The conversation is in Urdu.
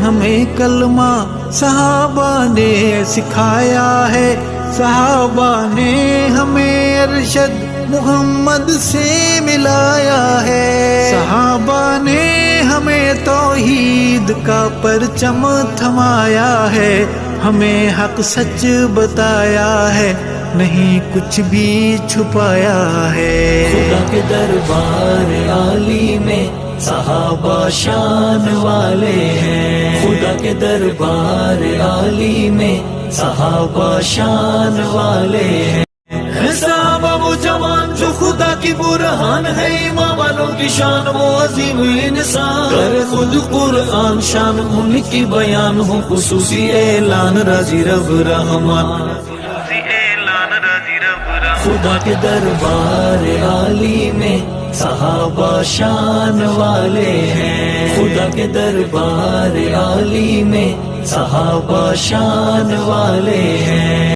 ہمیں کلمہ صحابہ نے سکھایا ہے، صحابہ نے ہمیں ارشد محمد سے ملایا ہے، صحابہ نے ہمیں توحید کا پرچم تھمایا ہے، ہمیں حق سچ بتایا ہے، نہیں کچھ بھی چھپایا ہے۔ خدا کے دربار عالی میں صحابہ شان والے ہیں، خدا کے دربار عالی میں صحابہ شان والے ہیں۔ صحابہ وہ جوان جو خدا کی برہان ہے، ایمان والوں کی شان وہ عظیم انسان، کر خود قرآن شان ان کی بیان ہو خصوصی اعلان راضی رب رحمان۔ خدا کے دربار عالی میں صحابہ شان والے ہیں، خدا کے دربار عالی میں صحابہ شان والے ہیں۔